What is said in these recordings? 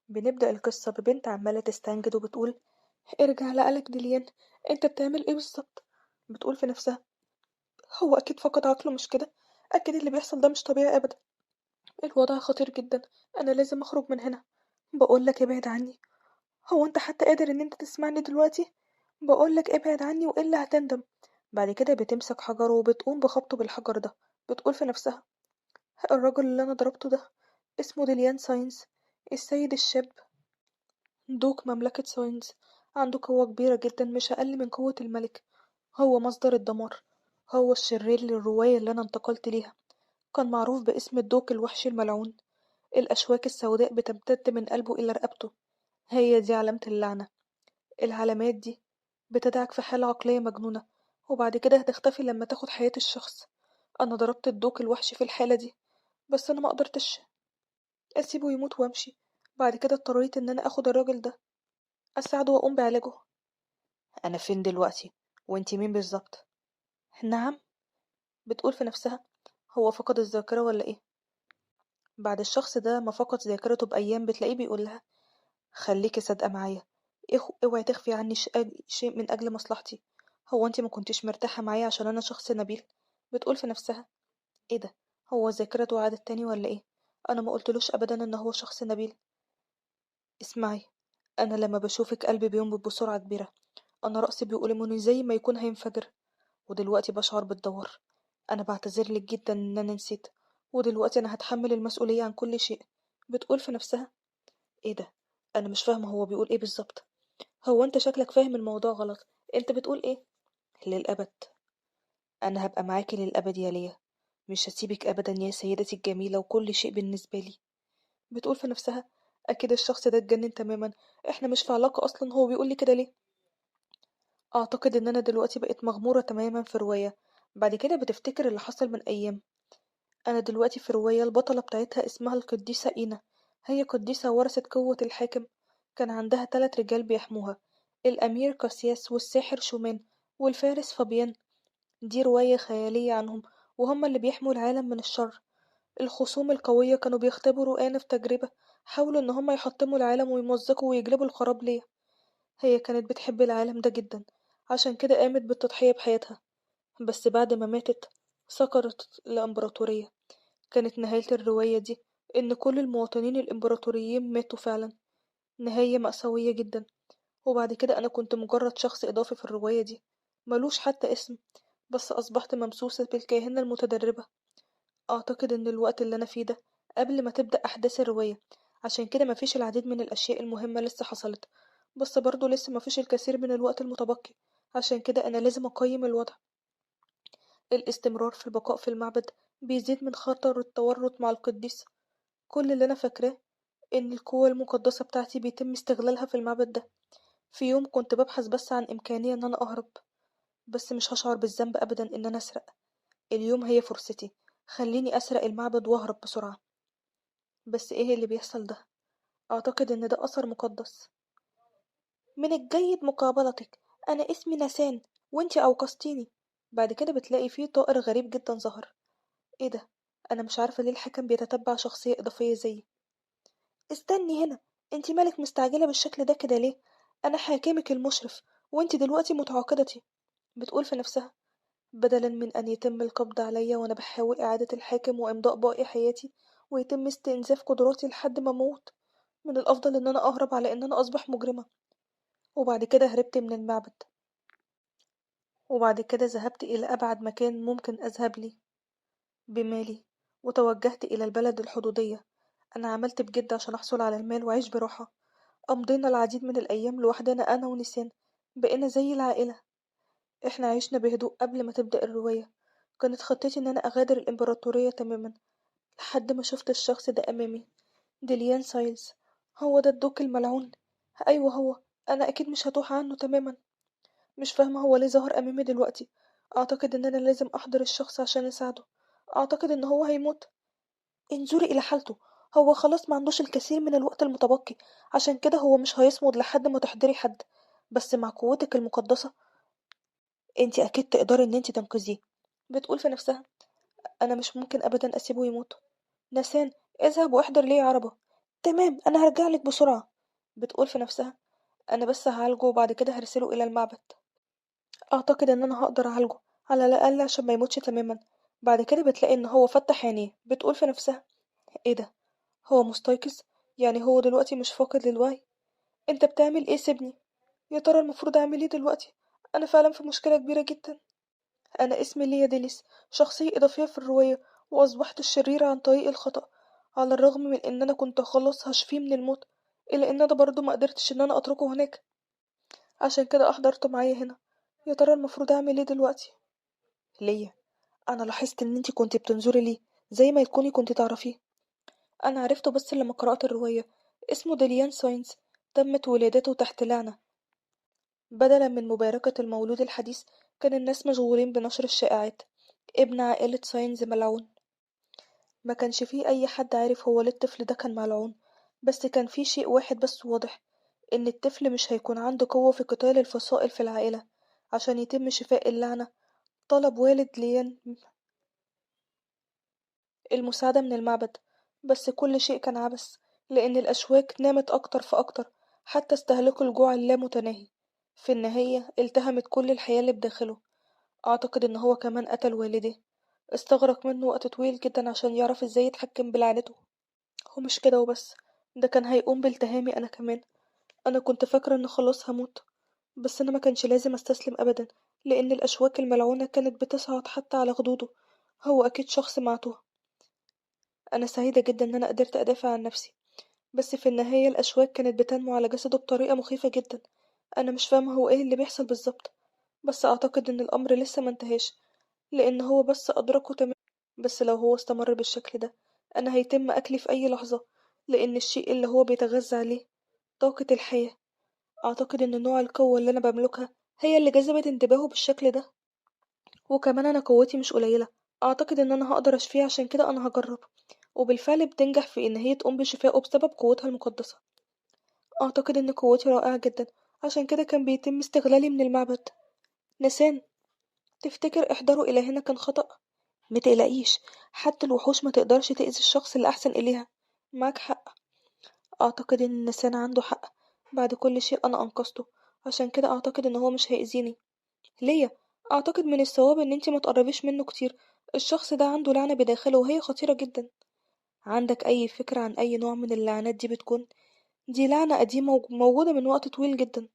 بنبدأ القصة ببنت عمالة تستنجد وبتقول: ارجع لقلك دليان، انت بتعمل ايه بالظبط؟ بتقول في نفسها: هو اكيد فقد عقله، مش كده؟ اكيد اللي بيحصل ده مش طبيعي ابدا. الوضع خطير جدا، انا لازم اخرج من هنا. بقول لك ابعد عني. هو انت حتى قادر ان انت تسمعني دلوقتي؟ بقول لك ابعد عني والا هتندم. بعد كده بتمسك حجر وبتقوم بخبطه بالحجر ده. بتقول في نفسها: الراجل اللي انا ضربته ده اسمه ديليان ساينز، السيد الشاب، دوق مملكة ساينز. عنده قوة كبيرة جدا مش أقل من قوة الملك. هو مصدر الدمار. هو الشرير للرواية اللي أنا انتقلت ليها. كان معروف باسم الدوق الوحشي الملعون. الأشواك السوداء بتمتد من قلبه إلى رقبته. هي دي علامة اللعنة. العلامات دي بتدعك في حالة عقلية مجنونة، وبعد كده هتختفي لما تاخد حياة الشخص. أنا ضربت الدوق الوحشي في الحالة دي، بس أنا مقدرتش أسيبه يموت وأمشي. بعد كده اضطريت إن أنا أخد الراجل ده، أساعده وأقوم بعلاجه. أنا فين دلوقتي؟ وأنتي مين بالظبط؟ نعم. بتقول في نفسها: هو فقد الذاكرة ولا إيه؟ بعد الشخص ده ما فقد ذاكرته بأيام بتلاقيه بيقول لها: خليكي صادقة معايا. اوعي تخفي عني شيء من أجل مصلحتي. هو أنتي ما كنتيش مرتاحة معايا عشان أنا شخص نبيل؟ بتقول في نفسها: إيه ده؟ هو ذاكرته عادت تاني ولا إيه؟ أنا ما قلتلوش أبدا إن هو شخص نبيل. اسمعي، أنا لما بشوفك قلبي بينبض بسرعة كبيرة. أنا رأسي بيؤلمني زي ما يكون هينفجر، ودلوقتي بشعر بالدوار. أنا بعتذرلك جدا إن أنا نسيت، ودلوقتي أنا هتحمل المسؤولية عن كل شيء. بتقول في نفسها: إيه ده؟ أنا مش فاهمة هو بيقول إيه بالظبط. هو أنت شكلك فاهم الموضوع غلط. أنت بتقول إيه؟ للأبد. أنا هبقى معاكي للأبد يا ليا. مش هسيبك أبدا يا سيدتي الجميلة وكل شيء بالنسبة لي. بتقول في نفسها: أكيد الشخص ده اتجنن تماما. إحنا مش في علاقة أصلا، هو بيقول لي كده ليه؟ أعتقد إن أنا دلوقتي بقيت مغمورة تماما في رواية. بعد كده بتفتكر اللي حصل من أيام. أنا دلوقتي في رواية البطلة بتاعتها اسمها القديسة إينا. هي قديسة ورثت قوة الحاكم. كان عندها 3 رجال بيحموها: الأمير كاسياس، والساحر شومان، والفارس فابيان. دي رواية خيالية عنهم، وهم اللي بيحموا العالم من الشر. الخصوم القوية كانوا بيختبروا آنف تجربة. حاولوا إن هم يحطموا العالم ويمزقوا ويجلبوا الخراب ليه. هي كانت بتحب العالم ده جدا، عشان كده قامت بالتضحية بحياتها. بس بعد ما ماتت سقطت الإمبراطورية. كانت نهاية الرواية دي إن كل المواطنين الإمبراطوريين ماتوا فعلا. نهاية مأساوية جدا. وبعد كده أنا كنت مجرد شخص إضافي في الرواية دي، ملوش حتى اسم. بس أصبحت ممسوسة بالكاهنة المتدربة. أعتقد إن الوقت اللي أنا فيه ده قبل ما تبدأ أحداث الرواية، عشان كده مفيش العديد من الأشياء المهمة لسه حصلت. بس برضه لسه مفيش الكثير من الوقت المتبقي. عشان كده أنا لازم أقيم الوضع. الاستمرار في البقاء في المعبد بيزيد من خطر التورط مع القديس. كل اللي أنا فاكراه إن القوة المقدسة بتاعتي بيتم استغلالها في المعبد ده. في يوم كنت ببحث بس عن إمكانية إن أنا أهرب، بس مش هشعر بالذنب أبدا إن أنا أسرق. اليوم هي فرصتي. خليني أسرق المعبد وأهرب بسرعة. بس إيه اللي بيحصل ده؟ أعتقد إن ده أثر مقدس. من الجيد مقابلتك. أنا اسمي نسان، وإنتي أوقظتيني. بعد كده بتلاقي فيه طائر غريب جدا ظهر. إيه ده؟ أنا مش عارفة ليه الحكم بيتتبع شخصية إضافية زيي. استني هنا. انتي مالك مستعجلة بالشكل ده كده ليه؟ أنا حاكمك المشرف، وانتي دلوقتي متعاقدتي. بتقول في نفسها: بدلا من أن يتم القبض عليا وأنا بحاول إعادة الحاكم وإمضاء باقي حياتي، ويتم استنزاف قدراتي لحد ما أموت، من الأفضل إن أنا أهرب على إن أنا أصبح مجرمة. وبعد كده هربت من المعبد، وبعد كده ذهبت إلى أبعد مكان ممكن أذهب ليه بمالي، وتوجهت إلى البلد الحدودية. أنا عملت بجد عشان أحصل على المال وأعيش براحة. أمضينا العديد من الأيام لوحدنا أنا ونسان. بقينا زي العائلة. إحنا عشنا بهدوء قبل ما تبدأ الرواية. كانت خطتي إن أنا أغادر الإمبراطورية تماما، لحد ما شفت الشخص ده أمامي. ديليان سايلز. هو ده الدوق الملعون. أيوه هو. أنا أكيد مش هتوه عنه تماما. مش فاهمة هو ليه ظهر أمامي دلوقتي. أعتقد إن أنا لازم أحضر الشخص عشان أساعده. أعتقد إن هو هيموت. انظري إلى حالته. هو خلاص ما عندوش الكثير من الوقت المتبقي، عشان كده هو مش هيصمد لحد ما تحضري حد. بس مع قوتك المقدسة انتي أكيد تقدري إن انتي تنقذيه. بتقول في نفسها: أنا مش ممكن أبدا أسيبه يموت. نسان، اذهب واحضر لي عربة. تمام، أنا هرجعلك بسرعة. بتقول في نفسها أنا بس هعالجه وبعد كده هرسله إلى المعبد. أعتقد إن أنا هقدر أعالجه على الأقل عشان ما يموتش تماما. بعد كده بتلاقي إن هو فتح عينيه. بتقول في نفسها إيه ده؟ هو مستيقظ؟ يعني هو دلوقتي مش فاقد للوعي؟ أنت بتعمل إيه؟ سيبني. يا ترى المفروض أعمل إيه دلوقتي؟ أنا فعلا في مشكلة كبيرة جدا. أنا اسمي ليا دينيس، شخصية إضافية في الرواية، وأصبحت الشريرة عن طريق الخطأ. على الرغم من إن أنا كنت خلاص هشفيه من الموت، إلا إن أنا برضه مقدرتش إن أنا أتركه هناك. عشان كده أحضرته معايا هنا. يا ترى المفروض أعمل إيه دلوقتي؟ ليا، أنا لاحظت إن أنتي كنتي بتنظري ليه زي ما تكوني كنتي تعرفيه. أنا عرفته بس لما قرأت الرواية. اسمه ديليان ساينز. تمت ولادته تحت لعنة. بدلا من مباركة المولود الحديث، كان الناس مشغولين بنشر الشائعات. ابن عائلة ساينز ملعون. ما كانش فيه أي حد عارف هو ليه الطفل ده كان ملعون. بس كان فيه شيء واحد بس واضح، إن الطفل مش هيكون عنده قوة في قتال الفصائل في العائلة. عشان يتم شفاء اللعنة، طلب والد ليان المساعدة من المعبد. بس كل شيء كان عبث، لأن الأشواك نامت أكتر فأكتر، حتى استهلكوا الجوع اللامتناهي. في النهاية التهمت كل الحياة اللي بداخله. أعتقد إن هو كمان قتل والديه. استغرق منه وقت طويل جدا عشان يعرف ازاي يتحكم بلعنته. ومش كده وبس، ده كان هيقوم بالتهامي أنا كمان. أنا كنت فاكرة إن خلاص هموت، بس أنا ما كانش لازم أستسلم أبدا، لأن الأشواك الملعونة كانت بتصعد حتى على خدوده. هو أكيد شخص معتوه. أنا سعيدة جدا إن أنا قدرت أدافع عن نفسي، بس في النهاية الأشواك كانت بتنمو على جسده بطريقة مخيفة جدا. أنا مش فاهمة هو إيه اللي بيحصل بالظبط، بس أعتقد إن الأمر لسه منتهاش، لأن هو بس أدركه تمام. بس لو هو استمر بالشكل ده، أنا هيتم أكلي في أي لحظة، لأن الشيء اللي هو بيتغذى عليه طاقة الحياة. أعتقد إن نوع القوة اللي أنا بملكها هي اللي جذبت انتباهه بالشكل ده. وكمان أنا قوتي مش قليلة. أعتقد إن أنا هقدر أشفيه، عشان كده أنا هجرب. وبالفعل بتنجح في إن هي تقوم بشفائه بسبب قوتها المقدسة. أعتقد إن قوتي رائعة جدا، عشان كده كان بيتم استغلالي من المعبد. نسان، تفتكر إحضاره إلى هنا كان خطأ؟ متقلقيش، حتى الوحوش ما تقدرش تأذي الشخص اللي أحسن إليها. معاك حق. أعتقد إن النسان عنده حق. بعد كل شيء أنا أنقذته، عشان كده أعتقد إن هو مش هيأذيني. ليا، أعتقد من الصواب إن انتي ما تقربيش منه كتير. الشخص ده عنده لعنة بداخله وهي خطيرة جدا. عندك أي فكرة عن أي نوع من اللعنات دي بتكون؟ دي لعنة قديمة وموجودة من وقت طويل جدا.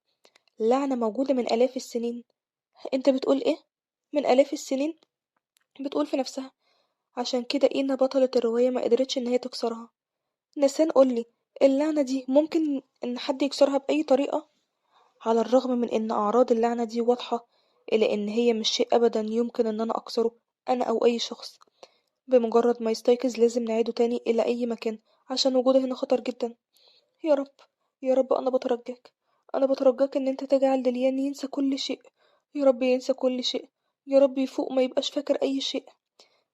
لعنة موجودة من آلاف السنين. انت بتقول ايه؟ من آلاف السنين؟ بتقول في نفسها. عشان كده إينا بطلة الرواية ما قدرتش إن هي تكسرها. نسان، قولي، اللعنة دي ممكن إن حد يكسرها بأي طريقة؟ على الرغم من إن أعراض اللعنة دي واضحة، إلا إن هي مش شيء أبدا يمكن إن أنا أكسره، أنا أو أي شخص. بمجرد ما يستيقظ لازم نعيده تاني إلى أي مكان، عشان وجوده هنا خطر جدا. يا رب، يا رب، أنا بترجاك. أنا بترجاك إن أنت تجعل دليان ينسى كل شيء. يا رب ينسى كل شيء. يا رب يفوق ما يبقاش فاكر أي شيء.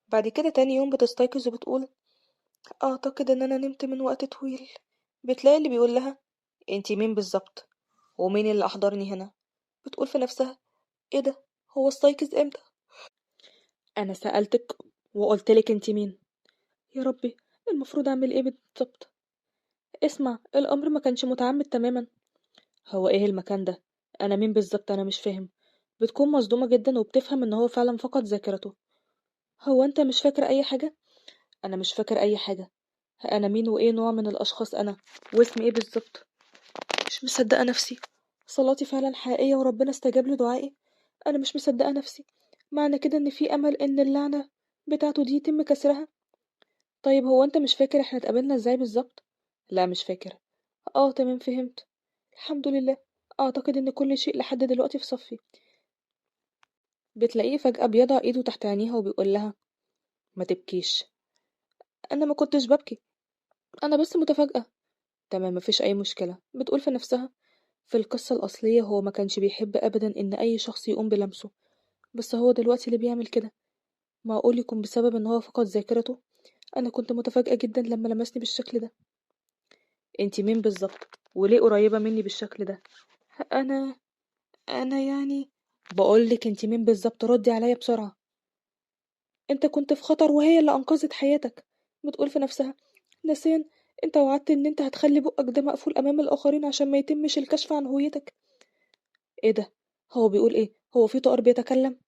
بعد كده تاني يوم بتستيقظ وبتقول أعتقد إن أنا نمت من وقت طويل. بتلاقي اللي بيقول لها انتي مين بالظبط؟ ومين اللي أحضرني هنا؟ بتقول في نفسها ايه ده؟ هو استيقظ امتى؟ أنا سألتك وقلتلك انتي مين. يا ربي، المفروض أعمل ايه بالظبط؟ اسمع، الأمر ما كانش متعمد تماما. هو ايه المكان ده؟ أنا مين بالظبط؟ أنا مش فاهم. بتكون مصدومة جدا وبتفهم إن هو فعلا فقد ذاكرته. هو أنت مش فاكر أي حاجة؟ أنا مش فاكر أي حاجة. أنا مين وإيه نوع من الأشخاص أنا؟ واسمي إيه بالظبط؟ مش مصدقة نفسي. صلاتي فعلا حقيقية وربنا استجاب لدعائي. أنا مش مصدقة نفسي. معنى كده إن في أمل إن اللعنة بتاعته دي يتم كسرها. طيب هو أنت مش فاكر إحنا اتقابلنا إزاي بالظبط؟ لا مش فاكر. تمام، فهمت. الحمد لله. أعتقد إن كل شيء لحد دلوقتي في صفي. بتلاقيه فجأة بيضع إيده تحت عينيها وبيقول لها ما تبكيش. أنا ما كنتش ببكي، أنا بس متفاجئة. تمام، مفيش أي مشكلة. بتقول في نفسها في القصة الأصلية هو ما كانش بيحب أبدا إن أي شخص يقوم بلمسه، بس هو دلوقتي اللي بيعمل كده. معقول يكون بسبب إن هو فقد ذاكرته؟ أنا كنت متفاجئة جدا لما لمسني بالشكل ده. انتي مين بالظبط؟ وليه قريبة مني بالشكل ده؟ أنا أنا يعني بقولك انتي مين بالظبط، ردي عليا بسرعة. انت كنت في خطر وهي اللي أنقذت حياتك. بتقول في نفسها. نسيان، انت وعدت ان انت هتخلي بقك ده مقفول امام الاخرين عشان ما يتمش الكشف عن هويتك. ايه ده؟ هو بيقول ايه؟ هو في طائر بيتكلم؟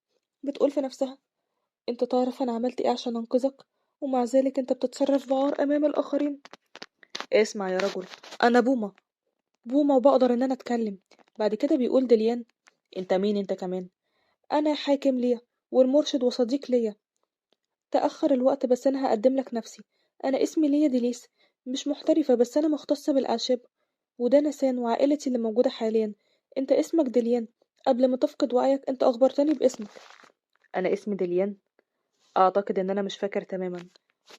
بتقول في نفسها: انت تعرف انا عملت ايه عشان انقذك، ومع ذلك انت بتتصرف بعار امام الاخرين. اسمع يا رجل، انا بومة، بومة وبقدر ان انا اتكلم. بعد كده بيقول دليان: انت مين انت كمان؟ انا حاكم ليا والمرشد وصديق ليا. تأخر الوقت بس انا هقدم لك نفسي. انا اسمي ليا ديليس، مش محترفة بس انا مختصة بالاعشاب، وده نسان وعائلتي اللي موجودة حاليا. انت اسمك دليان، قبل ما تفقد وعيك انت اخبرتني باسمك. انا اسمي دليان؟ اعتقد ان انا مش فاكر تماما.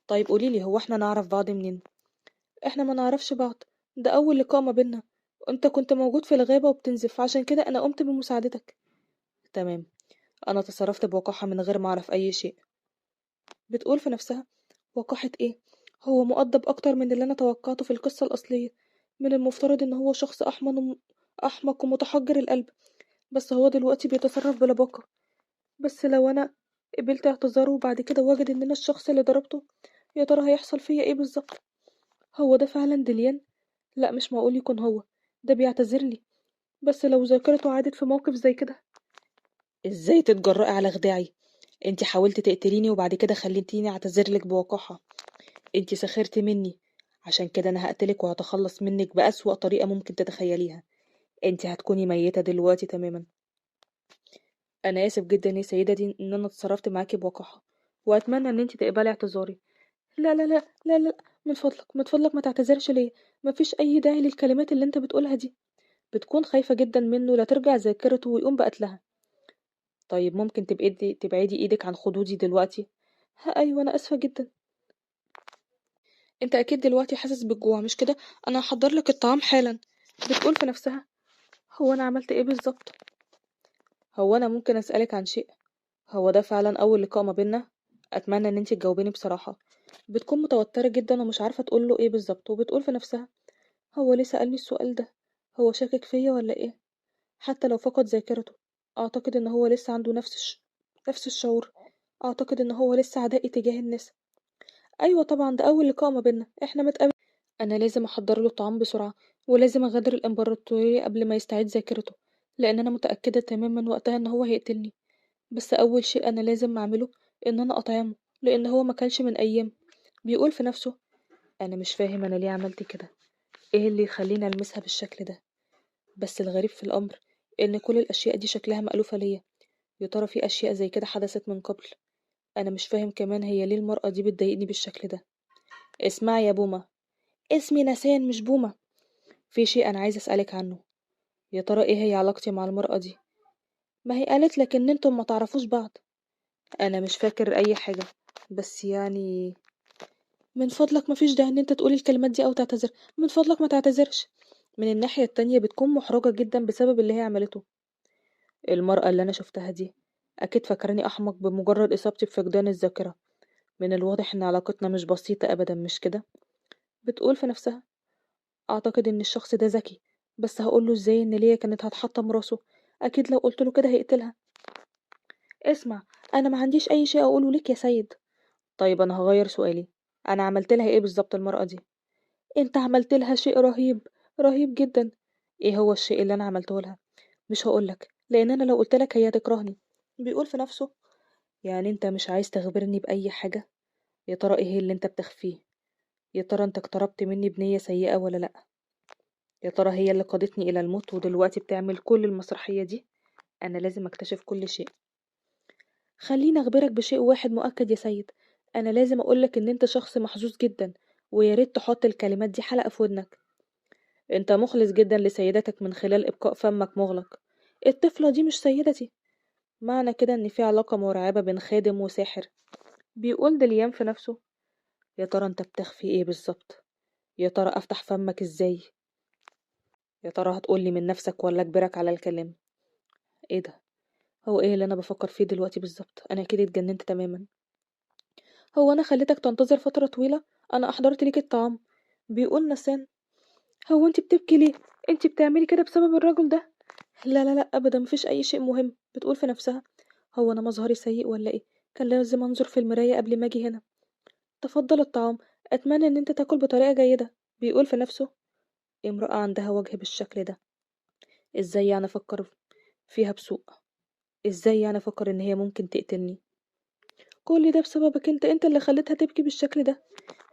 طيب قوليلي، هو احنا نعرف بعض منين؟ احنا ما نعرفش بعض، ده اول لقاء ما بينا. انت كنت موجود في الغابة وبتنزف، عشان كده انا قمت بمساعدتك. تمام. انا تصرفت بوقاحة من غير ما اعرف اي شيء. بتقول في نفسها: وقاحة ايه؟ هو مؤدب اكتر من اللي انا توقعته في القصة الاصلية. من المفترض ان هو شخص احمق ومتحجر القلب، بس هو دلوقتي بيتصرف بلباقة. بس لو انا قبلت اعتذاره وبعد كده وجد ان انا الشخص اللي ضربته، يا ترى هيحصل فيا ايه بالظبط؟ هو ده فعلا دليان؟ لا مش معقول يكون هو، ده بيعتذر لي. بس لو ذاكرته عادت في موقف زي كده. ازاي تتجرأي على خداعي؟ انتي حاولتي تقتليني وبعد كده خليتيني اعتذرلك بوقاحة. انتي سخرتي مني، عشان كده انا هقتلك وهتخلص منك بأسوأ طريقة ممكن تتخيليها. انتي هتكوني ميتة دلوقتي تماما. انا اسف جدا يا سيدتي ان انا اتصرفت معاكي بوقاحة، واتمنى ان انتي تقبلي اعتذاري. لا لا لا لا لا، من فضلك من فضلك ما تعتذرش ليه. مفيش اي داعي للكلمات اللي انت بتقولها دي. بتكون خايفة جدا منه لا ترجع ذاكرته ويقوم بقتلها. طيب ممكن تبعدي ايدك عن خدودي دلوقتي؟ ايوه انا اسفة جدا. انت اكيد دلوقتي حاسس بالجوع مش كده؟ انا هحضر لك الطعام حالا. بتقول في نفسها: هو انا عملت ايه بالظبط؟ هو انا ممكن اسألك عن شيء؟ هو ده فعلا اول لقاء ما بينا؟ اتمنى ان انت تجاوبيني بصراحة. بتكون متوترة جدا ومش عارفة تقول له ايه بالظبط، وبتقول في نفسها: هو ليه سألني السؤال ده؟ هو شاكك فيا ولا ايه؟ حتى لو فقد ذاكرته، اعتقد ان هو لسه عنده نفس الشعور. اعتقد ان هو لسه عدائي تجاه الناس. ايوه طبعا، ده اول لقاء ما بينا، احنا متقابلين. انا لازم احضر له الطعام بسرعة، ولازم اغادر الامبراطورية قبل ما يستعيد ذاكرته، لان انا متأكدة تماما وقتها ان هو هيقتلني. بس اول شيء انا لازم اعمله ان انا اطعمه، لان هو ما كانش من ايام. بيقول في نفسه: انا مش فاهم انا ليه عملت كده، ايه اللي يخليني المسها بالشكل ده؟ بس الغريب في الامر ان كل الاشياء دي شكلها مألوفة ليا. يا ترى في اشياء زي كده حدثت من قبل؟ انا مش فاهم كمان هي ليه المرأة دي بتضايقني بالشكل ده. اسمعي يا بومة، اسمي نسان مش بومة. في شيء انا عايزة اسألك عنه. يا ترى ايه هي علاقتي مع المرأة دي؟ ما هي قالت لك ان انتم ما تعرفوش بعض. انا مش فاكر اي حاجة، بس يعني من فضلك مفيش داعي ان انت تقولي الكلمات دي او تعتذر. من فضلك ما تعتذرش. من الناحية التانية بتكون محرجة جدا بسبب اللي هي عملته. المرأة اللي انا شفتها دي اكيد فاكراني احمق بمجرد اصابتي بفقدان الذاكرة. من الواضح ان علاقتنا مش بسيطة ابدا، مش كده؟ بتقول في نفسها: اعتقد ان الشخص ده ذكي، بس هقوله ازاي ان ليا كانت هتحطم راسه؟ اكيد لو قلت له كده هيقتلها. اسمع، انا ما عنديش اي شيء اقوله لك يا سيد. طيب انا هغير سؤالي. انا عملت لها ايه بالظبط المرأة دي؟ انت عملت لها شيء رهيب، رهيب جدا. ايه هو الشيء اللي انا عملته لها؟ مش هقولك، لان انا لو قلت لك هي هتكرهني. بيقول في نفسه: يعني انت مش عايز تخبرني باي حاجة؟ يا ترى ايه اللي انت بتخفيه؟ يا ترى انت اقتربت مني بنية سيئة ولا لا؟ يا ترى هي اللي قادتني الى الموت ودلوقتي بتعمل كل المسرحية دي؟ انا لازم اكتشف كل شيء. خليني اخبرك بشيء واحد مؤكد يا سيد. انا لازم اقولك ان انت شخص محظوظ جدا، ويا ريت تحط الكلمات دي حلقة في ودنك. انت مخلص جدا لسيدتك من خلال ابقاء فمك مغلق. الطفلة دي مش سيدتي. معنى كده ان في علاقة مرعبة بين خادم وساحر. بيقول دليان في نفسه: يا ترى انت بتخفي ايه بالظبط؟ يا ترى افتح فمك ازاي؟ يا ترى هتقولي من نفسك ولا اجبرك على الكلام؟ ايه ده؟ هو ايه اللي انا بفكر فيه دلوقتي بالظبط؟ انا كده اتجننت تماما. هو انا خليتك تنتظر فترة طويلة؟ انا احضرت ليك الطعام. بيقول نسان: هو انت بتبكي ليه؟ انت بتعملي كده بسبب الرجل ده؟ لا لا لا ابدا، مفيش اي شيء مهم. بتقول في نفسها: هو انا مظهري سيء ولا ايه؟ كان لازم انظر في المراية قبل ما اجي هنا. تفضل الطعام. اتمنى ان انت تاكل بطريقة جيدة. بيقول في نفسه امرأة عندها وجه بالشكل ده، ازاي يعني افكر فيها بسوء؟ ازاي يعني افكر ان هي ممكن تقتلني؟ كل ده بسببك انت اللي خليتها تبكي بالشكل ده.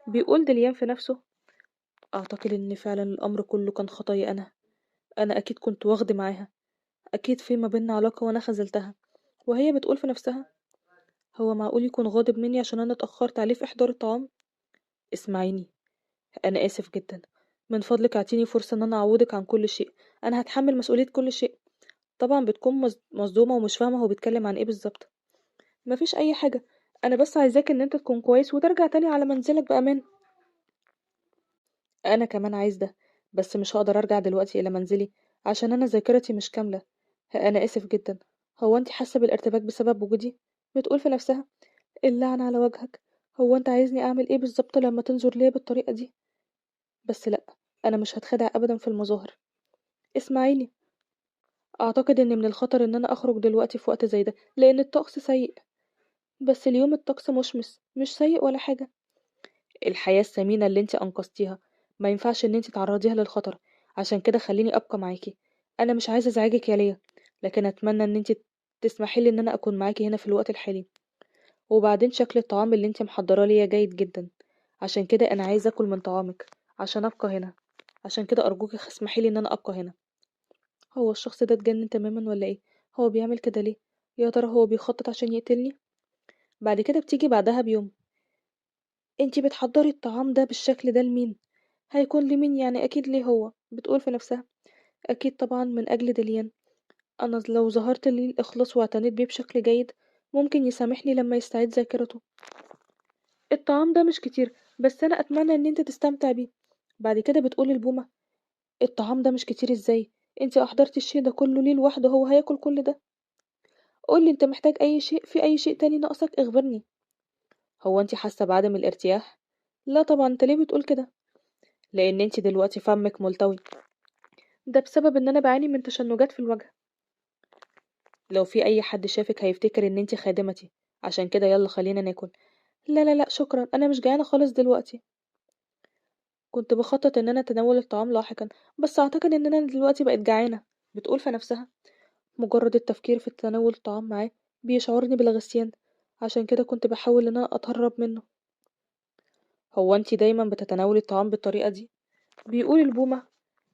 بيقول دليان في نفسه اعتقد ان فعلا الامر كله كان خطايا انا اكيد كنت واخده معاها، اكيد في ما بيننا علاقة وانا خذلتها. وهي بتقول في نفسها هو معقول يكون غاضب مني عشان انا اتأخرت عليه في احضار الطعام؟ اسمعيني، انا اسف جدا، من فضلك اعطيني فرصة ان انا اعوضك عن كل شيء، انا هتحمل مسؤولية كل شيء. طبعا بتكون مصدومة ومش فاهمة هو بيتكلم عن ايه بالظبط. مفيش اي حاجة، انا بس عايزاك ان انت تكون كويس وترجع تاني على منزلك بامان. انا كمان عايز ده، بس مش هقدر ارجع دلوقتي الى منزلي عشان انا ذاكرتي مش كاملة. انا اسف جدا، هو انت حاسة بالارتباك بسبب وجودي؟ بتقول في نفسها اللعنة على وجهك، هو انت عايزني اعمل ايه بالظبط لما تنظر ليا بالطريقة دي؟ بس لا، انا مش هتخدع ابدا في المظاهر. اسمعيني، اعتقد ان من الخطر ان انا اخرج دلوقتي في وقت زي ده لان الطقس سيء. بس اليوم الطقس مش سيء ولا حاجة. الحياة الثمينة اللي انت انقذتيها ما ينفعش ان انت تعرضيها للخطر، عشان كده خليني ابقى معاكي. انا مش عايزة ازعجك يا ليا، لكن اتمنى ان انت تسمحي لي ان انا اكون معاكي هنا في الوقت الحالي. وبعدين شكل الطعام اللي انت محضراه ليا جيد جدا، عشان كده انا عايزة اكل من طعامك عشان ابقى هنا. عشان كده ارجوك اسمحي لي ان انا ابقى هنا. هو الشخص ده اتجنن تماما ولا ايه؟ هو بيعمل كده ليه؟ يا ترى هو بيخطط عشان يقتلني؟ بعد كده بتيجي بعدها بيوم، انتي بتحضري الطعام ده بالشكل ده لمين؟ هيكون لمين يعني؟ اكيد ليه هو. بتقول في نفسها اكيد طبعا من اجل دليان، انا لو ظهرت ليه الاخلاص واعتنيت بيه بشكل جيد ممكن يسامحني لما يستعيد ذاكرته. الطعام ده مش كتير، بس انا اتمنى ان انت تستمتع بيه. بعد كده بتقول البومة الطعام ده مش كتير ازاي؟ انتي احضرتي الشيء ده كله ليه لوحده؟ هو هياكل كل ده؟ قولي انت محتاج اي شيء، في اي شيء تاني ناقصك اخبرني. هو انتي حاسة بعدم الارتياح؟ لا طبعا، انت ليه بتقول كده؟ لان انتي دلوقتي فمك ملتوي، ده بسبب ان انا بعاني من تشنجات في الوجه. لو في اي حد شافك هيفتكر ان انتي خادمتي، عشان كده يلا خلينا ناكل. لا لا لا شكرا، انا مش جعانة خالص دلوقتي. كنت بخطط ان انا اتناول الطعام لاحقا، بس اعتقد ان انا دلوقتي بقيت جعانة. بتقول في نفسها مجرد التفكير في تناول الطعام معاه بيشعرني بالغثيان، عشان كده كنت بحاول ان انا اتهرب منه. هو انتي دايما بتتناولي الطعام بالطريقة دي؟ بيقول البومة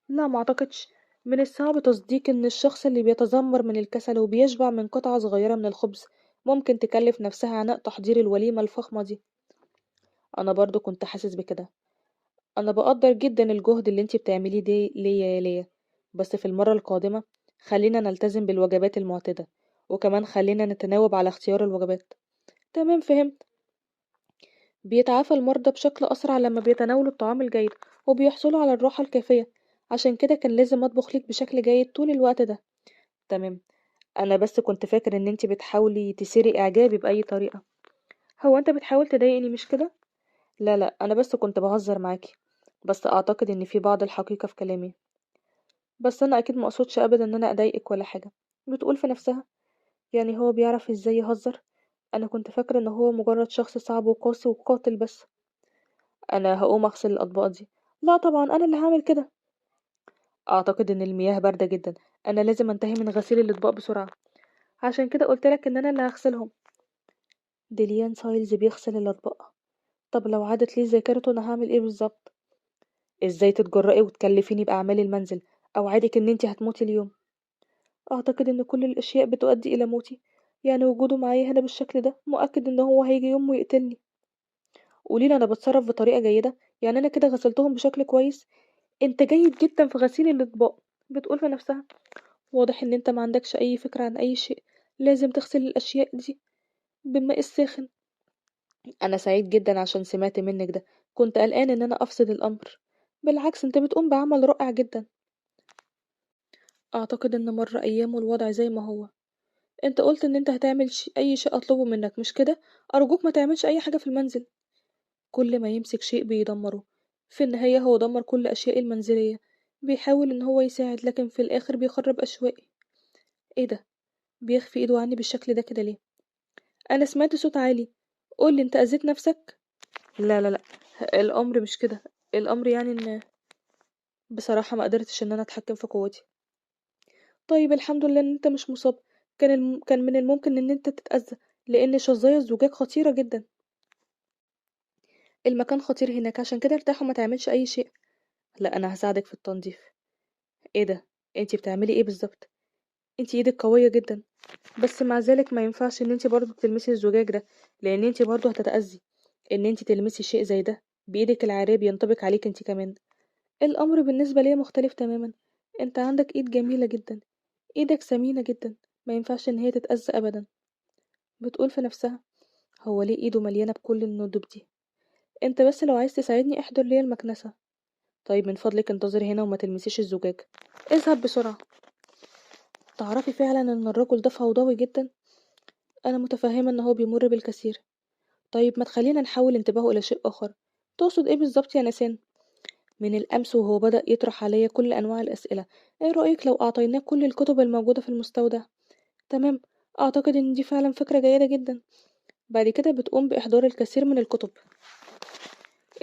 لا معتقدش، من الصعب تصديق ان الشخص اللي بيتذمر من الكسل وبيشبع من قطعة صغيرة من الخبز ممكن تكلف نفسها عناء تحضير الوليمة الفخمة دي. انا برضو كنت حاسس بكده. انا بقدر جدا الجهد اللي انتي بتعمليه دي ليا يا ليا، بس في المرة القادمة خلينا نلتزم بالوجبات المعتادة، وكمان خلينا نتناوب على اختيار الوجبات. تمام فهمت. بيتعافى المرضى بشكل أسرع لما بيتناولوا الطعام الجيد وبيحصلوا على الراحة الكافية، عشان كده كان لازم أطبخ ليك بشكل جيد طول الوقت ده. تمام، أنا بس كنت فاكر إن انتي بتحاولي تثيري إعجابي بأي طريقة. هو أنت بتحاول تضايقني مش كده؟ لا لا، أنا بس كنت بهزر معاكي، بس أعتقد إن في بعض الحقيقة في كلامي. بس أنا أكيد مقصودش أبدا إن أنا أضايقك ولا حاجة. بتقول في نفسها يعني هو بيعرف إزاي يهزر؟ أنا كنت فاكرة إن هو مجرد شخص صعب وقاسي وقاتل بس. انا هقوم اغسل الاطباق دي. لا طبعا انا اللي هعمل كده. اعتقد ان المياه باردة جدا، انا لازم انتهي من غسيل الاطباق بسرعة، عشان كده قلتلك ان انا اللي هغسلهم. ديليان سايلز بيغسل الاطباق؟ طب لو عادت لي ذاكرته انا هعمل ايه بالظبط؟ ازاي تتجرأي وتكلفيني باعمال المنزل؟ اوعدك ان انتي هتموتي اليوم. اعتقد ان كل الاشياء بتؤدي الى موتي، يعني وجوده معايا هنا بالشكل ده مؤكد ان هو هيجي يوم ويقتلني. قوليلي انا بتصرف بطريقة جيدة؟ يعني انا كده غسلتهم بشكل كويس؟ انت جيد جدا في غسيل الاطباق. بتقول في نفسها واضح ان انت ما عندكش اي فكرة عن اي شيء، لازم تغسل الاشياء دي بالماء الساخن. انا سعيد جدا عشان سمعت منك ده، كنت قلقان ان انا افسد الامر. بالعكس انت بتقوم بعمل رائع جدا. اعتقد ان مر ايام والوضع زي ما هو. انت قلت ان انت هتعمل اي شيء اطلبه منك مش كده؟ ارجوك ما تعملش اي حاجة في المنزل. كل ما يمسك شيء بيدمره، في النهاية هو دمر كل اشياء المنزلية. بيحاول ان هو يساعد لكن في الاخر بيخرب اشوائي. ايه ده؟ بيخفي ايده عني بالشكل ده كده ليه؟ انا سمعت صوت عالي. قولي انت اذيت نفسك؟ لا لا لا، الامر مش كده. الأمر يعني إن بصراحة ما قدرتش إن أنا أتحكم في قوتي. طيب الحمد لله إن أنت مش مصاب، كان من الممكن إن أنت تتأذى، لأن شظايا الزجاج خطيرة جدًا، المكان خطير هناك عشان كده ارتاح وما تعملش أي شيء. لأ أنا هاساعدك في التنضيف. إيه ده؟ أنتِ بتعملي إيه بالضبط؟ أنتِ إيدِك قوية جدًا، بس مع ذلك ما ينفعش إن أنتِ برضه تلمسي الزجاج ده، لأن أنتِ برضه هتتأذي، إن أنتِ تلمسي شيء زي ده بإيدِك العارية بينطبق عليكِ أنتِ كمان. الأمر بالنسبة ليّا مختلف تمامًا، أنت عندك إيد جميلة جدًا، إيدك ثمينة جدًا، ما ينفعش إن هي تتأذى أبدًا. بتقول في نفسها هو ليه إيده مليانة بكل الندب دي؟ أنت بس لو عايز تساعدني احضر ليا المكنسة. طيب من فضلك انتظري هنا وما تلمسيش الزجاج. اذهب بسرعة. تعرفي فعلا إن الرجل ده فوضوي جدا؟ أنا متفهمة إن هو بيمر بالكثير. طيب ما تخلينا نحول انتباهه إلى شيء آخر. تقصد إيه بالظبط يا نسان؟ من الأمس وهو بدأ يطرح عليا كل أنواع الأسئلة. إيه رأيك لو أعطيناه كل الكتب الموجودة في المستودع؟ تمام. أعتقد إن دي فعلا فكرة جيدة جدا. بعد كده بتقوم بإحضار الكثير من الكتب.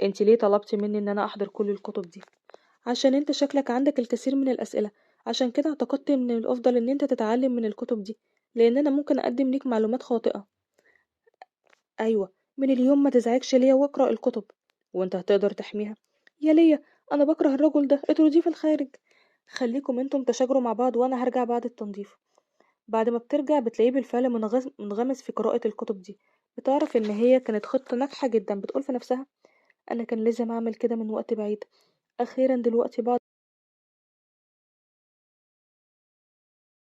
انت ليه طلبتي مني ان انا احضر كل الكتب دي؟ عشان انت شكلك عندك الكثير من الأسئلة، عشان كده اعتقدت ان الافضل ان انت تتعلم من الكتب دي، لان انا ممكن اقدم ليك معلومات خاطئة. ايوه، من اليوم ما تزعجش ليا واقرأ الكتب، وانت هتقدر تحميها. يا ليا، انا بكره الرجل ده، اطرديه في الخارج. خليكم انتم تشاجروا مع بعض وانا هرجع بعد التنظيف. بعد ما بترجع بتلاقيه بالفعل منغمس في قراءة الكتب دي. بتعرف ان هي كانت خطة ناجحة جدا. بتقول في نفسها انا كان لازم اعمل كده من وقت بعيد. اخيرا دلوقتي بعد